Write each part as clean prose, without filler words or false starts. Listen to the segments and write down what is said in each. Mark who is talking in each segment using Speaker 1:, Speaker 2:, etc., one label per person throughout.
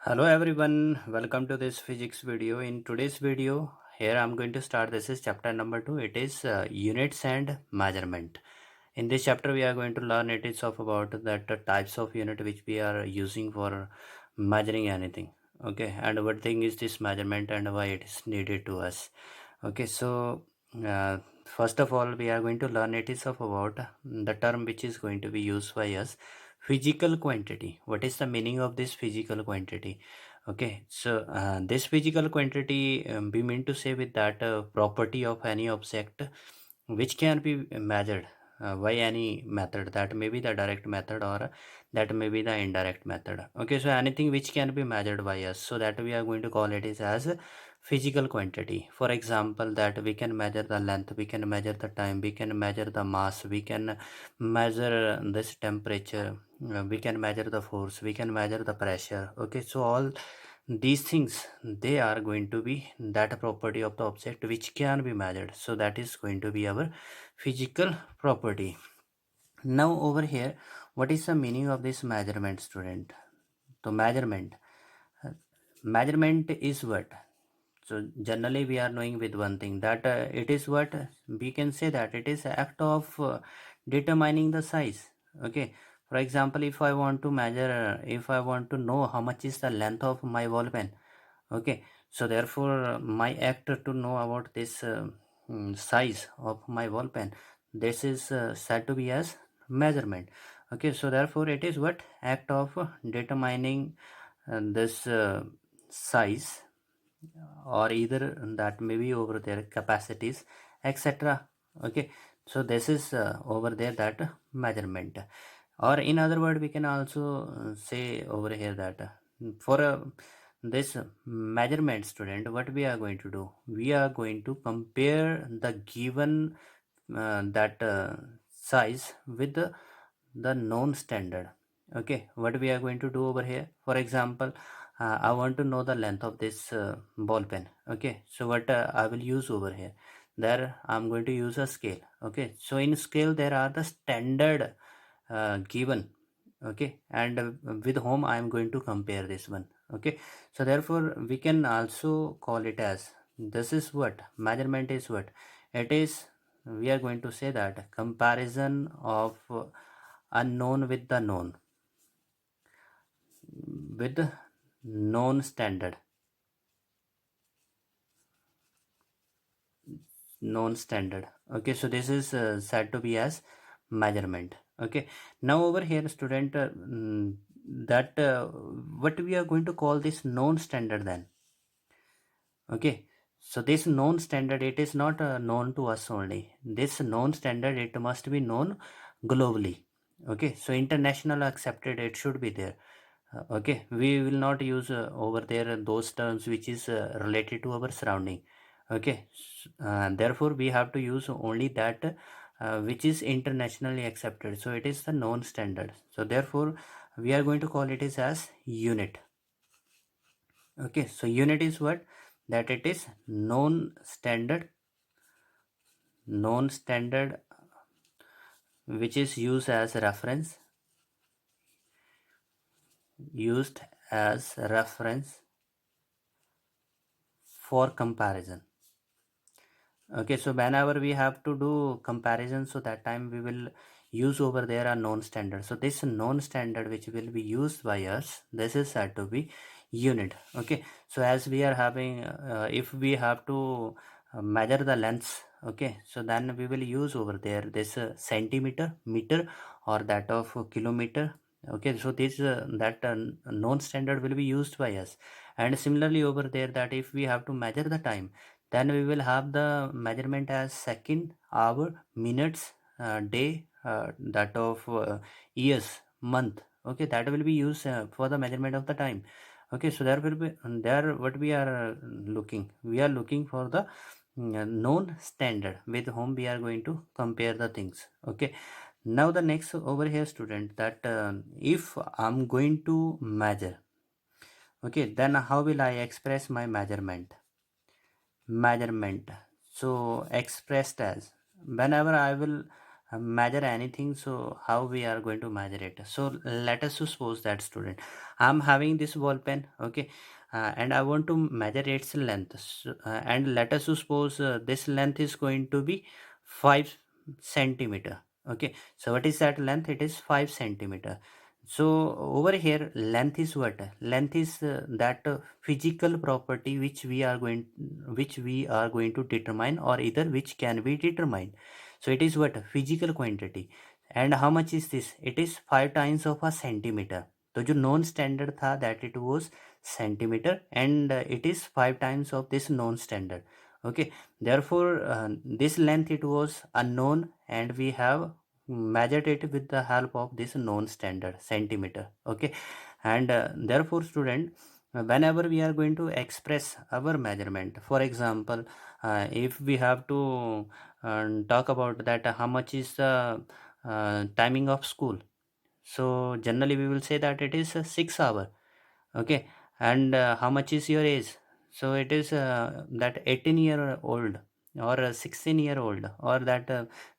Speaker 1: Hello everyone, welcome to this physics video. In today's video, here I'm going to start. This is chapter number 2. It is units and measurement. In this chapter, we are going to learn it is of about that types of unit which we are using for measuring anything. Okay, and what thing is this measurement and why it is needed to us. Okay, so first of all, we are going to learn it is of about the term which is going to be used by us, physical quantity. What is the meaning of this physical quantity? Okay, so this physical quantity we mean to say with that property of any object which can be measured by any method, that may be the direct method or that may be the indirect method. Okay, so anything which can be measured by us, so that we are going to call it is as physical quantity. For example, that we can measure the length, we can measure the time, we can measure the mass, we can measure this temperature, we can measure the force, we can measure the pressure. Okay, so all these things, they are going to be that property of the object which can be measured, so that is going to be our physical property. Now over here, what is the meaning of this measurement, student? So measurement is what? So generally we are knowing with one thing, that it is what we can say, that it is act of determining the size. Okay, for example, if I want to measure, if I want to know how much is the length of my ball pen. Okay, so therefore my act to know about this size of my ball pen, this is said to be as measurement. Okay, so therefore it is what act of determining this size, or either that may be over their capacities, etc. Okay, so this is over there that measurement, or in other word we can also say over here that for this measurement, student, what we are going to do, we are going to compare the given that size with the known standard. Okay, what we are going to do over here, for example, I want to know the length of this ball pen. Okay, so what I will use over here, there I'm going to use a scale. Okay, so in scale there are the standard given. Okay, and with whom I am going to compare this one. Okay, so therefore we can also call it as, this is what measurement is, what it is, we are going to say that comparison of unknown with the known, with known standard, known standard. Okay, so this is said to be as measurement. Okay, now over here, student, that what we are going to call this known standard then. Okay, so this known standard, it is not known to us only. This known standard, it must be known globally. Okay, so international accepted, it should be there. Okay, we will not use over there those terms which is related to our surrounding. Okay, therefore we have to use only that which is internationally accepted, so it is the known standard. So therefore we are going to call it is as unit. Okay, so unit is what, that it is known standard, known standard which is used as reference, used as reference for comparison. Okay, so whenever we have to do comparison, so that time we will use over there a known standard. So this known standard which will be used by us, this is said to be unit. Okay, so as we are having if we have to measure the lengths, okay, so then we will use over there this centimeter, meter, or that of kilometer. Okay, so this that known standard will be used by us. And similarly over there, that if we have to measure the time, then we will have the measurement as second, hour, minutes, day, that of years, month. Okay, that will be used for the measurement of the time. Okay, so there will be there what we are looking, we are looking for the known standard with whom we are going to compare the things. Okay, now the next over here, student, that if I'm going to measure, okay, then how will I express my measurement? Measurement, so expressed as, whenever I will measure anything, so how we are going to measure it? So let us suppose that, student, I'm having this ball pen, okay, and I want to measure its length. So, and let us suppose this length is going to be 5 centimeter. Okay, so what is that length? It is 5 centimeter. So over here, length is what? Length is that physical property which we are going to determine, or either which can be determined. So it is what? Physical quantity. And how much is this? It is 5 times of a centimeter. तो जो non standard था that it was centimetre, and it is 5 times of this non standard. Okay, therefore this length it was unknown, and we have measured it with the help of this known standard centimeter. Okay, and therefore, student, whenever we are going to express our measurement, for example, if we have to talk about that, how much is the timing of school, so generally we will say that it is 6 hour. Okay, and how much is your age? So it is that 18-year-old, or 16-year-old, or that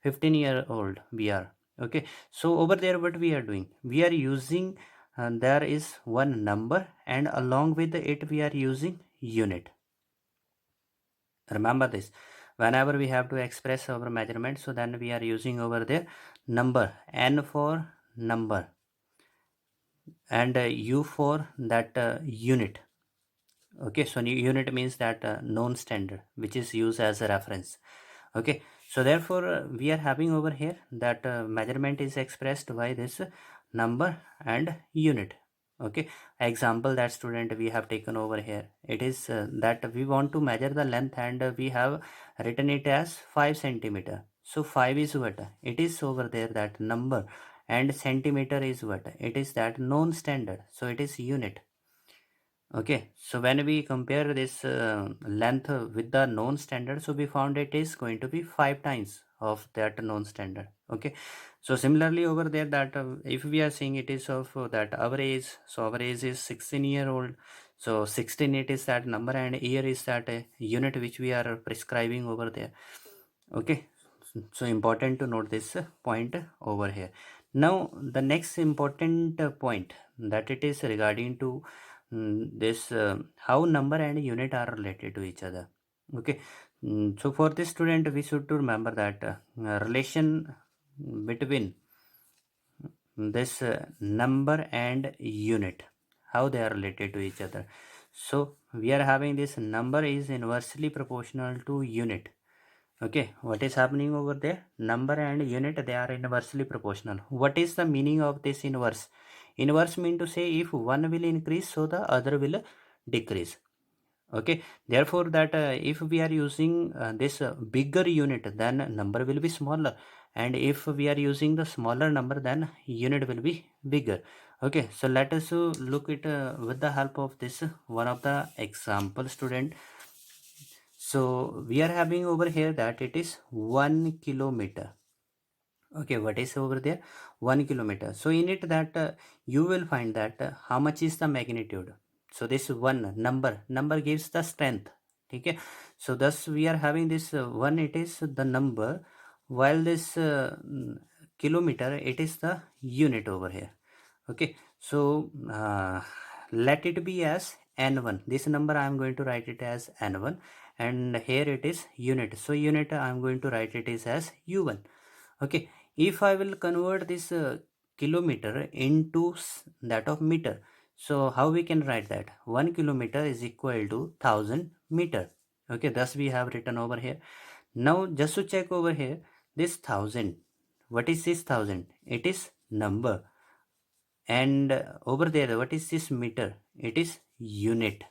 Speaker 1: 15-year-old we are. Okay, so over there what we are doing, we are using there is one number, and along with it we are using unit. Remember this, whenever we have to express our measurement, so then we are using over there number, n for number, and u for that unit. Okay, so unit means that known standard which is used as a reference. Okay, so therefore we are having over here that measurement is expressed by this number and unit. Okay, example that, student, we have taken over here, it is that we want to measure the length, and we have written it as 5 centimeter. So 5 is what? It is over there that number, and centimeter is what? It is that known standard, so it is unit. Okay, so when we compare this length with the known standard, so we found it is going to be 5 times of that known standard. Okay, so similarly over there that if we are saying it is of that our age, so our age is 16-year-old, so 16 it is that number, and year is that unit which we are prescribing over there. Okay, so important to note this point over here. Now the next important point that it is regarding to this how number and unit are related to each other. Okay, so for this, student, we should to remember that relation between this number and unit, how they are related to each other. So we are having this number is inversely proportional to unit. Okay, what is happening over there? Number and unit, they are inversely proportional. What is the meaning of this inverse? Inverse mean to say if one will increase, so the other will decrease. Okay, therefore that if we are using this bigger unit, then number will be smaller, and if we are using the smaller number, then unit will be bigger. Okay, so let us look it with the help of this one of the example, student. So we are having over here that it is 1 kilometer. Okay, what is over there? 1 kilometer. So in it that you will find that how much is the magnitude. So this one number gives the strength. Okay, so thus we are having this one, it is the number, while this kilometer, it is the unit over here. Okay, so let it be as n1. This number I am going to write it as n1, and here it is unit, so unit I am going to write it is as u1. Okay, if I will convert this kilometer into that of meter, so how we can write that? 1 kilometer is equal to 1000 meter. Okay, thus we have written over here. Now just to check over here, this 1000, what is this 1000? It is number, and over there what is this meter? It is unit.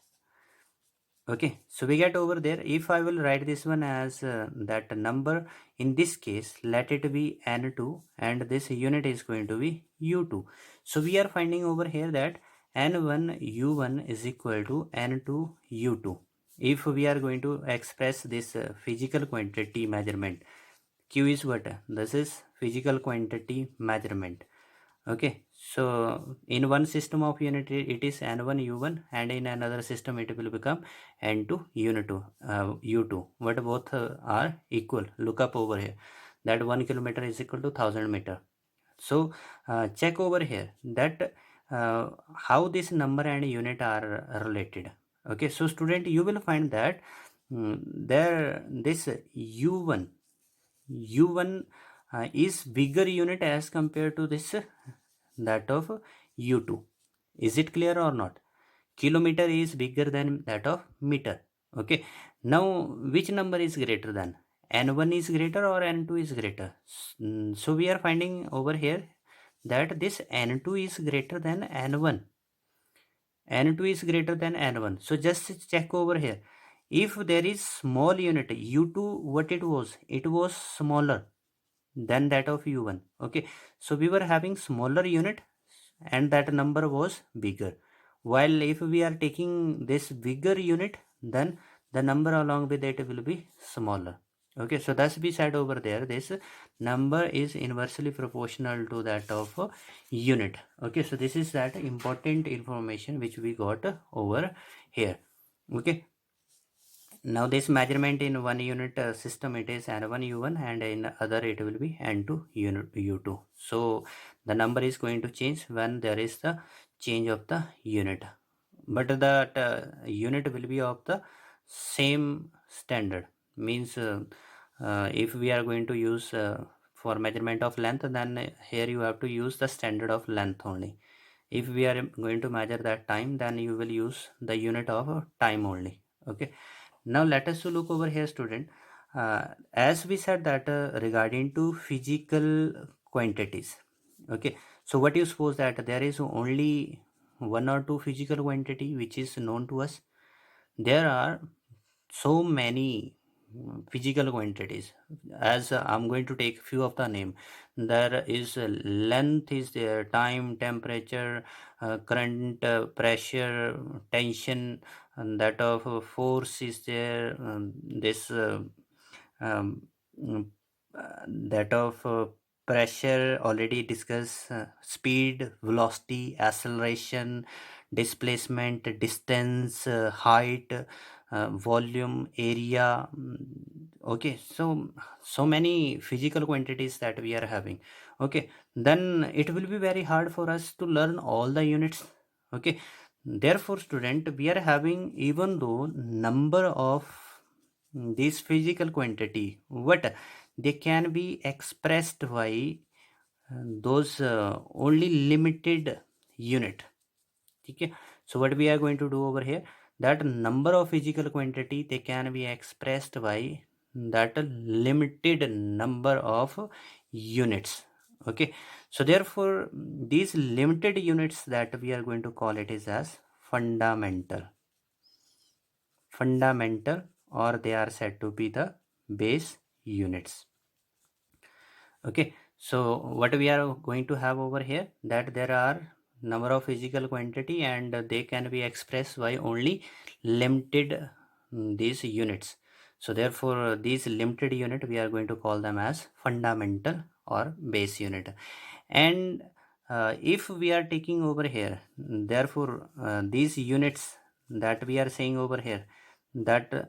Speaker 1: Okay, so we get over there, if I will write this one as that number, in this case let it be n2, and this unit is going to be u2. So we are finding over here that n1 u1 is equal to n2 u2. If we are going to express this physical quantity measurement, q is what? This is physical quantity measurement. Okay, so in one system of unit it is n1 u1, and in another system it will become n2 u2, u2, but both are equal. Look up over here, that 1 kilometer is equal to 1000 meter. So check over here that how this number and unit are related. Okay, so student, you will find that there this u1 is bigger unit as compared to this that of u2. Is it clear or not? Kilometer is bigger than that of meter. Okay, now which number is greater than? N1 is greater or N2 is greater? So we are finding over here that this N2 is greater than N1. N2 is greater than N1. So just check over here. If there is small unit U2, what it was? It was smaller than that of U1. Okay, so we were having smaller unit and that number was bigger. While if we are taking this bigger unit, then the number along with it will be smaller. Okay, so that's be said over there. This number is inversely proportional to that of unit. Okay, so this is that important information which we got over here. Okay, now this measurement in one unit system, it is N1 U1 and in other it will be N2 unit U2. So the number is going to change when there is the change of the unit, but that unit will be of the same standard. Means if we are going to use for measurement of length, then here you have to use the standard of length only. If we are going to measure that time, then you will use the unit of time only. Okay, now let us look over here, student. As we said that regarding to physical quantities. Okay, so what you suppose that there is only one or two physical quantity which is known to us? There are so many physical quantities. As I'm going to take few of the name. There is length is there, time, temperature, current, pressure, tension, and that of force is there, this um, mm, that of pressure already discussed, speed, velocity, acceleration, displacement, distance, height, volume, area. Okay, so many physical quantities that we are having. Okay, then it will be very hard for us to learn all the units. Okay, therefore student, we are having, even though number of this physical quantity, what they can be expressed by those only limited unit. Okay, so what we are going to do over here, that number of physical quantity, they can be expressed by that limited number of units. Okay, so therefore these limited units that we are going to call it is as fundamental, or they are said to be the base units. Okay, so what we are going to have over here, that there are number of physical quantity and they can be expressed by only limited these units. So therefore these limited unit we are going to call them as fundamental or base unit. And if we are taking over here, therefore these units that we are saying over here, that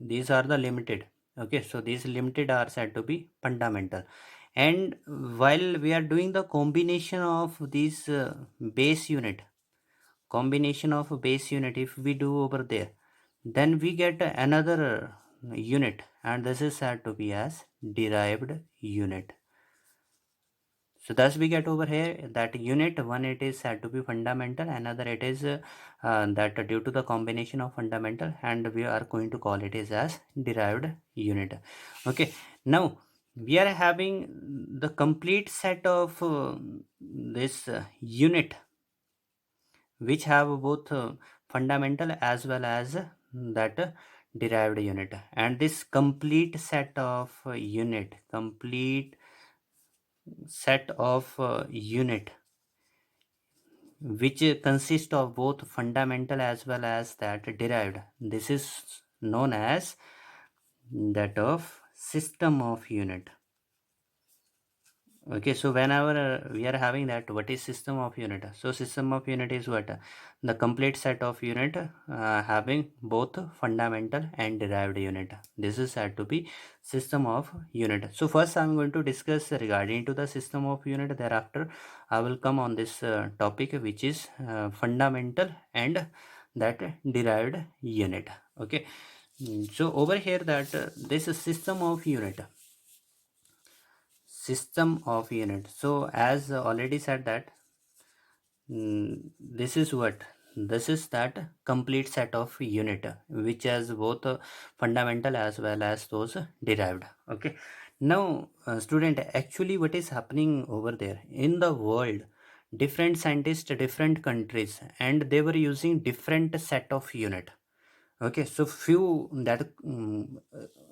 Speaker 1: these are the limited. Okay, so these limited are said to be fundamental. And while we are doing the combination of these combination of base unit, if we do over there, then we get another unit, and this is said to be as derived unit. So thus we get over here that unit one, it is said to be fundamental, another it is that due to the combination of fundamental, and we are going to call it is as derived unit. Okay, now we are having the complete set of this unit which have both fundamental as well as that derived unit, and this complete set of complete set of unit which consist of both fundamental as well as that derived, this is known as that of system of unit. Okay, so whenever we are having that, what is system of unit? So system of unit is what? The complete set of unit having both fundamental and derived unit. This is said to be system of unit. So first I'm going to discuss regarding to the system of unit. Thereafter I will come on this topic, which is fundamental and that derived unit. Okay. So over here that this is system of unit. So as already said that this is what, this is that complete set of unit which has both fundamental as well as those derived. Okay, now student, actually what is happening over there in the world, different scientists, different countries, and they were using different set of unit. Okay, so few that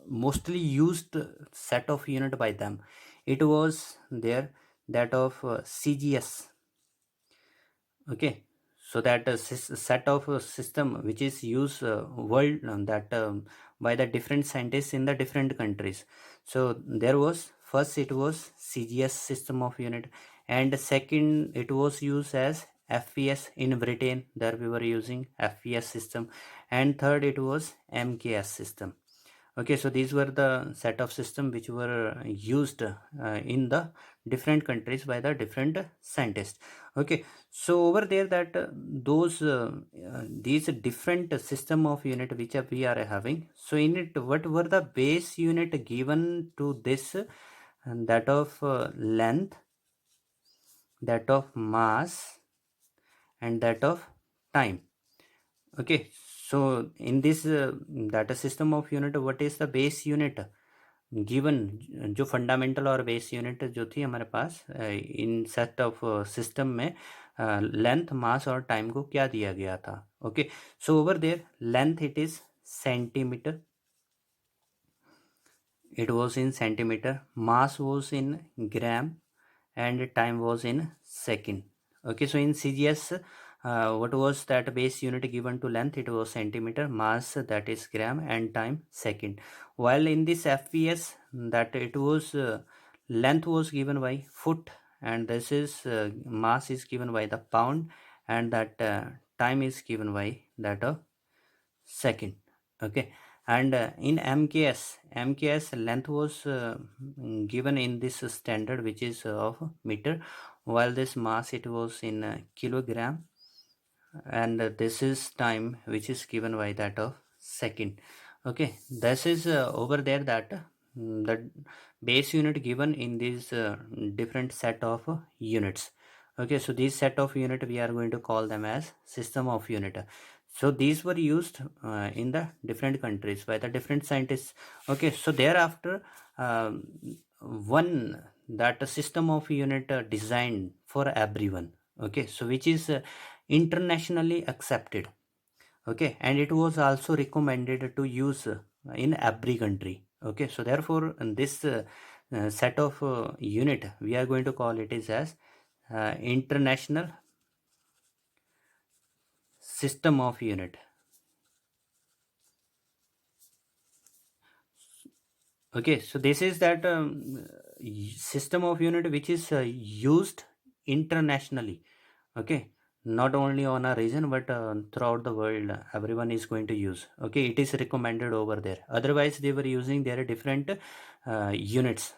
Speaker 1: mostly used set of unit by them, it was there, that of CGS. Okay, so that set of system which is used world that by the different scientists in the different countries. So there was first, it was CGS system of unit, and second it was used as FPS in Britain, there we were using FPS system, and third it was MKS system. Okay, so these were the set of system which were used in the different countries by the different scientists. Okay, so over there that those these different system of unit which we are having, so in it what were the base unit given to this, and that of length, that of mass, and that of time. Okay, so in this data system of unit, what is the base unit given, जो fundamental और base unit जो थी हमारे पास इन set of system में, length, मास और time को क्या दिया गया था. Okay, so over there length it is centimetre, it was in centimeter, mass was in gram, and time was in second. Okay, so in CGS what was that base unit given to length, it was centimeter, mass that is gram, and time second. While in this FPS that it was length was given by foot, and this is mass is given by the pound, and that time is given by that of second. Okay, and in MKS length was given in this standard which is of meter, while this mass it was in kilogram, and this is time which is given by that of second. Okay, this is over there that the base unit given in these different set of units. Okay, so these set of unit we are going to call them as system of unit. So these were used in the different countries by the different scientists. Okay, so thereafter one that system of unit designed for everyone. Okay, so which is internationally accepted. Okay, and it was also recommended to use in every country. Okay, so therefore in this set of unit we are going to call it is as international system of unit. Okay, so this is that system of unit which is used internationally. Okay, not only on a region but throughout the world, everyone is going to use. Okay, it is recommended over there, otherwise they were using their different units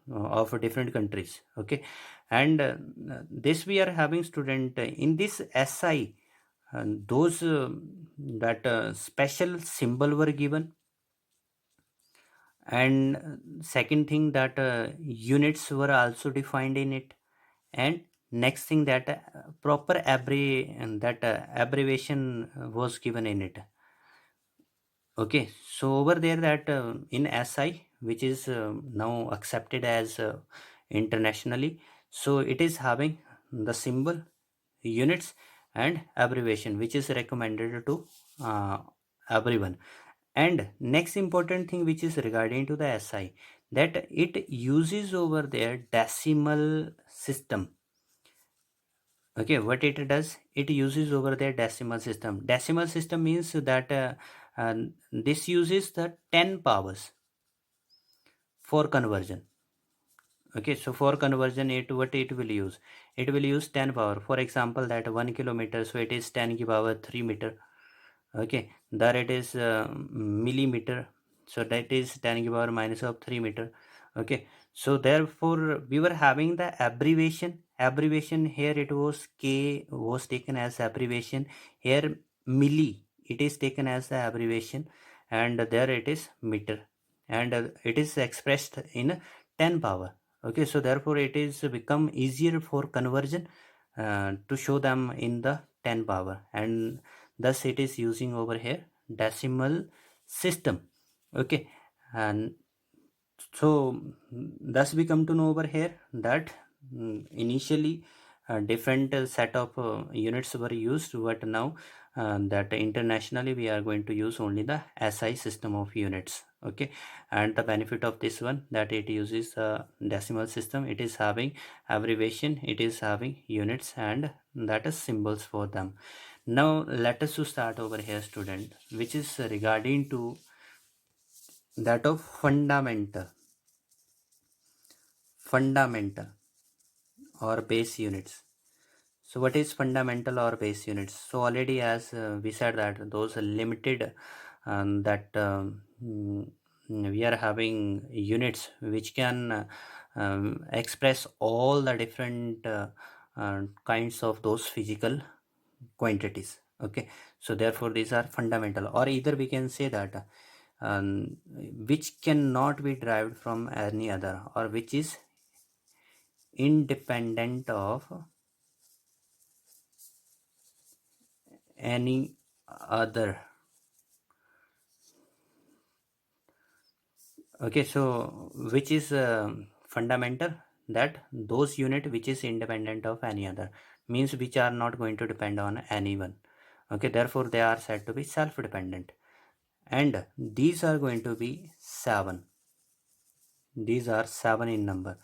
Speaker 1: of different countries. Okay, and this we are having student in this SI, those that special symbol were given, and second thing that units were also defined in it, and next thing that proper and that abbreviation was given in it. Okay, so over there that in SI which is now accepted as internationally, so it is having the symbol, units, and abbreviation which is recommended to uh, everyone. And next important thing which is regarding to the SI, that it uses over there decimal system. Okay, what it does, it uses over there decimal system. Decimal system means that this uses the 10 powers for conversion. Okay, so for conversion, it what it will use, it will use 10 power. For example, that 1 kilometer, so it is 10 की power 3 meter. Okay, there it is millimeter, so that is 10 की power minus of 3 meter. Okay, so therefore we were having the abbreviation here, it was k was taken as abbreviation. Here milli, it is taken as the abbreviation, and there it is meter, and it is expressed in 10 power. Okay, so therefore it is become easier for conversion to show them in the 10 power, and thus it is using over here decimal system. Okay, and so thus we come to know over here that initially different set of units were used, but now that internationally we are going to use only the SI system of units. Okay, and the benefit of this one, that it uses decimal system, it is having abbreviation, it is having units, and that is symbols for them. Now let us to start over here, student, which is regarding to that of fundamental or base units. So what is fundamental or base units? So already as we said that those are limited, that we are having units which can express all the different kinds of those physical quantities. Okay, so therefore these are fundamental, or either we can say that which cannot be derived from any other, or which is independent of any other. Okay, so which is fundamental, that those unit which is independent of any other, means which are not going to depend on anyone. Okay, therefore they are said to be self dependent, and these are going to be 7. These are 7 in number.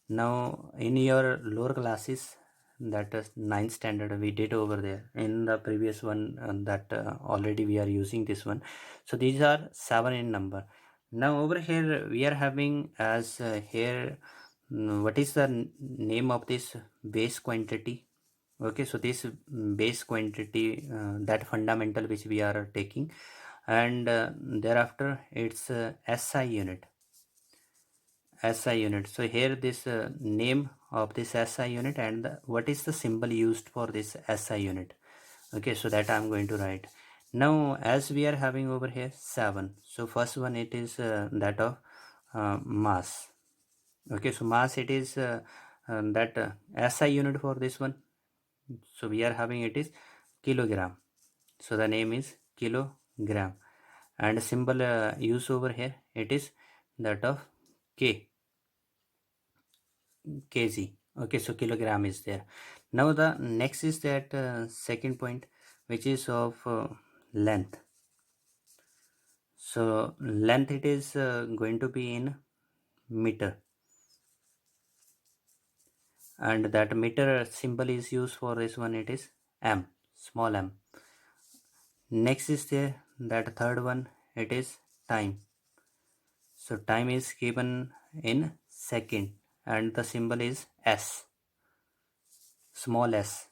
Speaker 1: Now in your lower classes, that is 9th standard, we did over there in the previous one, that already we are using this one. So these are 7 in number. Now over here we are having as here, what is the name of this base quantity? Okay, so this base quantity, that fundamental which we are taking, and thereafter it's SI unit. SI unit. So here this name of this SI unit, and what is the symbol used for this SI unit. Okay, so that I'm going to write. Now as we are having over here 7, so first one it is that of mass. Okay, so mass, it is that SI unit for this one. So we are having it is kilogram. So the name is kilogram, and symbol used over here, it is that of kg. Okay, so kilogram is there. Now the next is that second point, which is of length. So length, it is going to be in meter, and that meter symbol is used for this one, it is m, small m. Next is there that third one, it is time. So time is given in second, and the symbol is s, small s.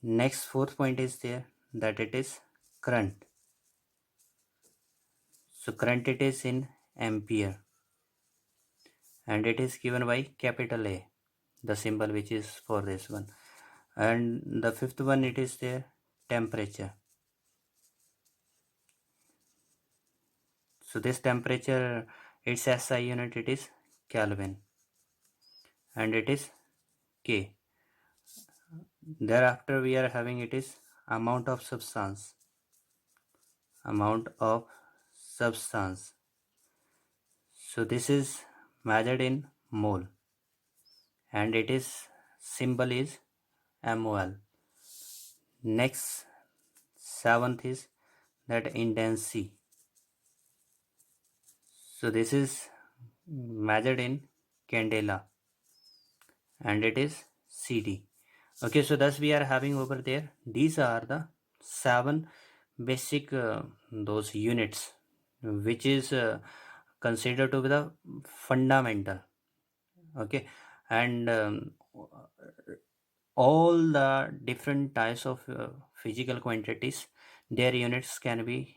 Speaker 1: Next fourth point is there, that it is current. So current, it is in ampere, and it is given by capital A, the symbol which is for this one. And the fifth one, it is there temperature. So this temperature, its SI unit, it is Kelvin, and it is K. Thereafter we are having it is amount of substance. Amount of substance. So this is measured in mole, and it is symbol is MOL. Next, seventh is that intensity. So this is measured in candela, and it is CD. Okay, so thus we are having over there, these are the 7 basic those units which is considered to be the fundamental. Okay, and all the different types of physical quantities, their units can be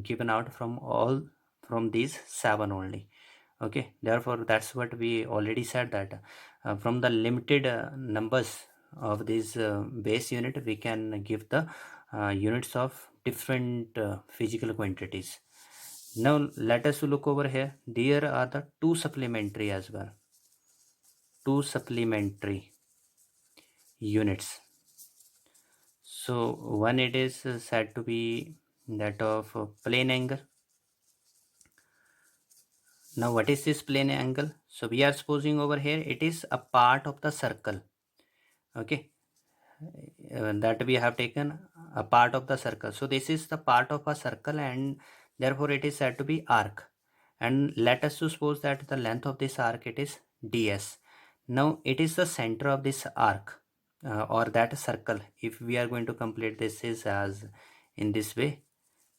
Speaker 1: given out from these seven only. Okay, therefore that's what we already said, that from the limited numbers of these base unit, we can give the units of different physical quantities. Now let us look over here. There are the two supplementary as well, two supplementary units. So one, it is said to be that of plane angle. Now what is this plane angle? So we are supposing over here it is a part of the circle. Okay, that we have taken a part of the circle. So this is the part of a circle, and therefore it is said to be arc. And let us suppose that the length of this arc, it is ds. Now it is the center of this arc or that circle. If we are going to complete this is as in this way,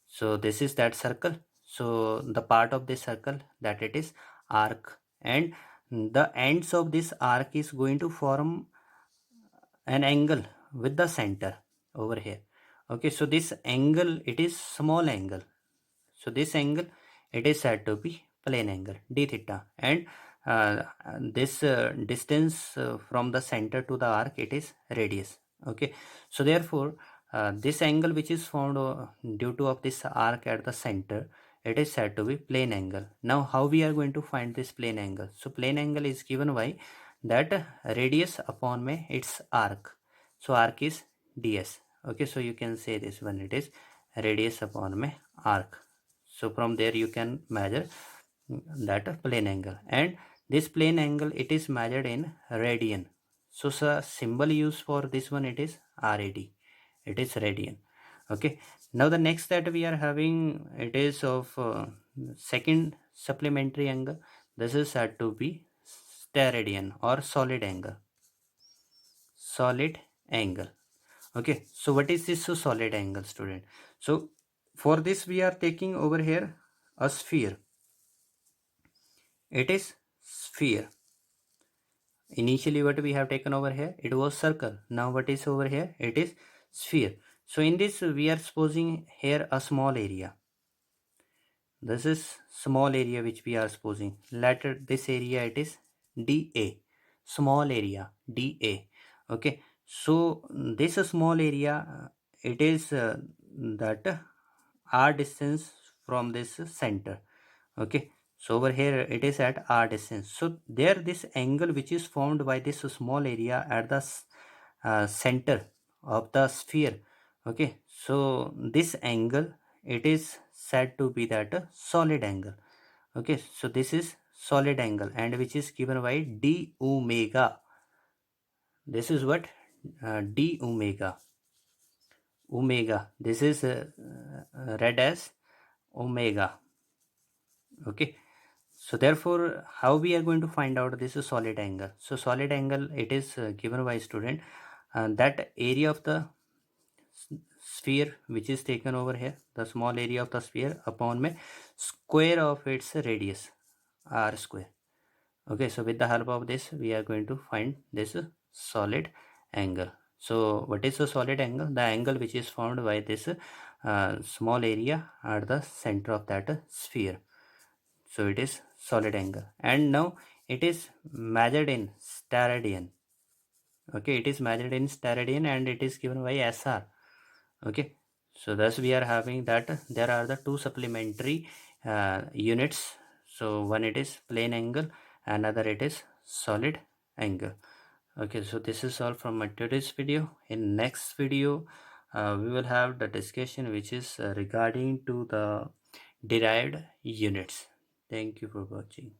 Speaker 1: so this is that circle. So the part of this circle, that it is arc, and the ends of this arc is going to form an angle with the center over here. Okay, so this angle, it is small angle. So this angle, it is said to be plane angle d theta, and this distance from the center to the arc, it is radius. Okay, so therefore this angle which is formed due to of this arc at the center, it is said to be plane angle. Now how we are going to find this plane angle? So plane angle is given by that radius upon may its arc. So arc is ds. Okay, so you can say this one, it is radius upon may arc. So from there you can measure that plane angle, and this plane angle, it is measured in radian. So symbol used for this one, it is rad, it is radian. Okay, now the next that we are having, it is of second supplementary angle. This is said to be steradian or solid angle. Solid angle. Okay, so what is this solid angle, student? So for this we are taking over here a sphere. It is sphere. Initially what we have taken over here, it was circle. Now what is over here? It is sphere. So in this we are supposing here a small area. This is small area which we are supposing. Let this area, it is dA. Small area dA. Okay, so this small area, it is that r distance from this center. Okay, so over here it is at r distance. So there, this angle which is formed by this small area at the center of the sphere. Okay, so this angle, it is said to be that solid angle. Okay, so this is solid angle, and which is given by d omega. This is what d omega. Omega, this is read as omega. Okay, so therefore how we are going to find out this is solid angle? So solid angle, it is given by student that area of the sphere which is taken over here, the small area of the sphere upon my square of its radius, r square. Okay, so with the help of this we are going to find this solid angle. So what is a solid angle? The angle which is formed by this small area at the center of that sphere. So it is solid angle, and now it is measured in steradian. Okay, it is measured in steradian, and it is given by SR. Okay, so thus we are having that there are the two supplementary units. So one, it is plane angle, another it is solid angle. Okay, so this is all from my today's video. In next video we will have the discussion which is regarding to the derived units. Thank you for watching.